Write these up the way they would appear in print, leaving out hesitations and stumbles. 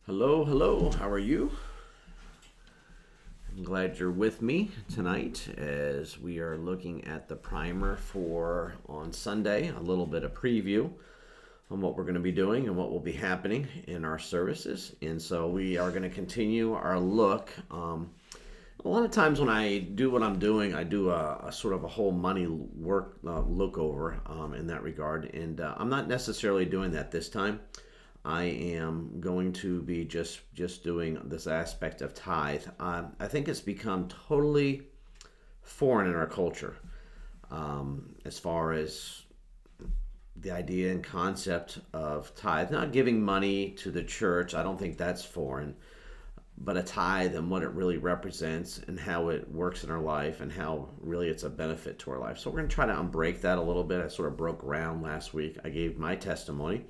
Hello, hello. How are you? I'm glad you're with me tonight as we are looking at the primer for on Sunday, a little bit of preview on what we're going to be doing and what will be happening in our services. And so we are going to continue our look. A lot of times when I do what I'm doing, I do a sort of a whole money work look over in that regard. And I'm not necessarily doing that this time. I am going to be just doing this aspect of tithe. I think it's become totally foreign in our culture as far as the idea and concept of tithe. Not giving money to the church, I don't think that's foreign, but a tithe and what it really represents and how it works in our life and how really it's a benefit to our life. So we're going to try to unbreak that a little bit. I sort of broke ground last week. I gave my testimony.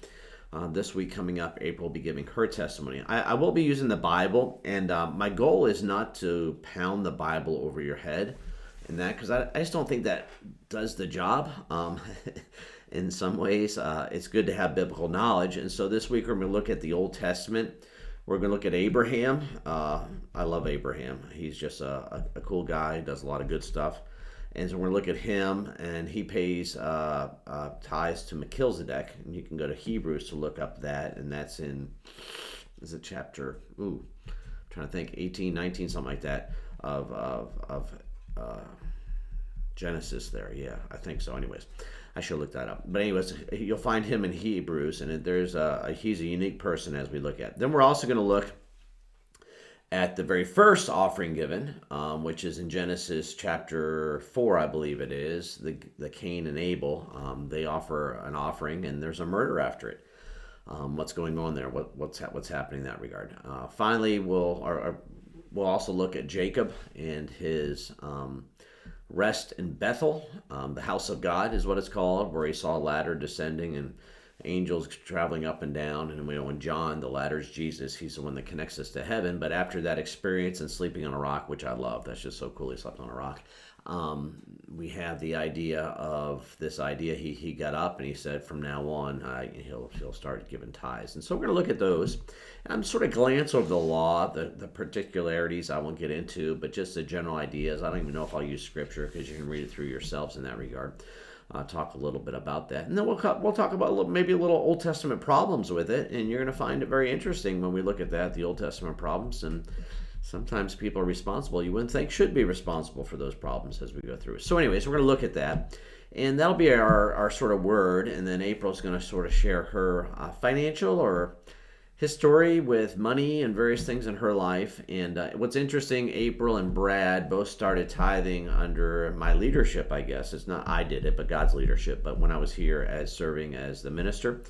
This week coming up, April will be giving her testimony. I will be using the Bible, and my goal is not to pound the Bible over your head and that, because I just don't think that does the job. In some ways, it's good to have biblical knowledge. And so this week we're going to look at the Old Testament. We're going to look at Abraham. I love Abraham. He's just a cool guy, does a lot of good stuff. And so we're going to look at him, and he pays tithes to Melchizedek. And you can go to Hebrews to look up that, and that's in, is it chapter, I'm trying to think, 18, 19, something like that, of Genesis there. Yeah, I think so. Anyways, I should look that up. But anyways, you'll find him in Hebrews, and he's a unique person as we look at. Then we're also going to look at the very first offering given, which is in Genesis chapter 4, I believe it is, the Cain and Abel. They offer an offering, and there's a murder after it. What's going on there? What's happening in that regard? Finally, we'll also look at Jacob and his rest in Bethel. The house of God is what it's called, where he saw a ladder descending and angels traveling up and down. And we know in John, the ladder is Jesus. He's the one that connects us to heaven. But after that experience and sleeping on a rock, which I love, that's just so cool, he slept on a rock. We have the idea of this idea. He got up and he said, from now on, he'll start giving tithes. And so we're going to look at those. I'm sort of glance over the law, the particularities I won't get into, but just the general ideas. I don't even know if I'll use scripture because you can read it through yourselves in that regard. Talk a little bit about that, and then we'll talk about maybe a little Old Testament problems with it, and you're going to find it very interesting when we look at that, the Old Testament problems, and sometimes people are responsible you wouldn't think should be responsible for those problems as we go through. So anyways, we're going to look at that, and that'll be our sort of word, and then April's going to sort of share her financial or his story with money and various things in her life. And what's interesting, April and Brad both started tithing under my leadership, I guess. It's not I did it, but God's leadership. But when I was here as serving as the minister,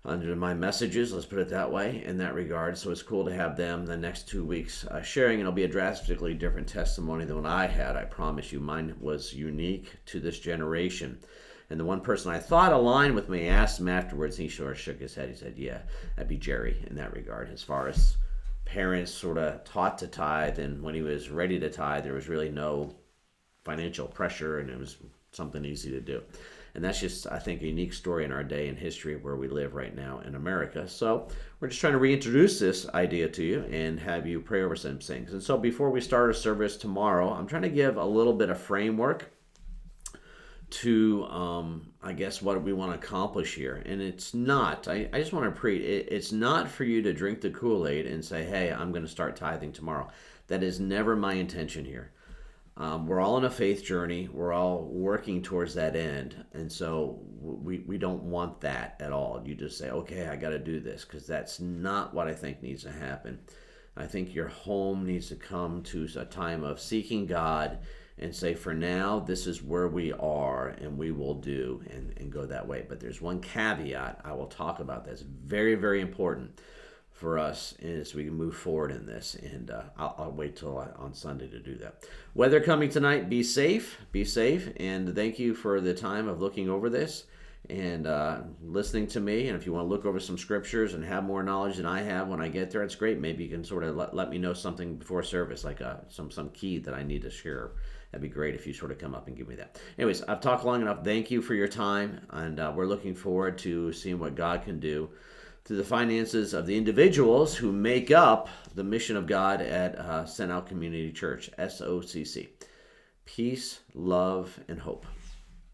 under my messages, let's put it that way, in that regard. So it's cool to have them the next 2 weeks sharing. And it'll be a drastically different testimony than what I had. I promise you, mine was unique to this generation. And the one person I thought aligned with me, I asked him afterwards, and he sort of shook his head. He said, yeah, that'd be Jerry in that regard. As far as parents sort of taught to tithe, and when he was ready to tithe, there was really no financial pressure, and it was something easy to do. And that's just, I think, a unique story in our day and history where we live right now in America. So we're just trying to reintroduce this idea to you and have you pray over some things. And so before we start our service tomorrow, I'm trying to give a little bit of framework to I guess what we want to accomplish here. And it's not, I just want to it's not for you to drink the Kool-Aid and say, hey, I'm going to start tithing tomorrow. That is never my intention here. We're all on a faith journey. We're all working towards that end. And so we don't want that at all. You just say, okay, I got to do this, because that's not what I think needs to happen. I think your home needs to come to a time of seeking God and say, for now, this is where we are, and we will do and go that way. But there's one caveat I will talk about that's very, very important for us as we move forward in this. And I'll wait till on Sunday to do that. Weather coming tonight, be safe, and thank you for the time of looking over this and listening to me. And if you want to look over some scriptures and have more knowledge than I have when I get there, it's great. Maybe you can sort of let me know something before service, like some key that I need to share. That'd be great if you sort of come up and give me that. Anyways, I've talked long enough. Thank you for your time, and we're looking forward to seeing what God can do to the finances of the individuals who make up the mission of God at Sent Out Community Church, SOCC. Peace, love, and hope.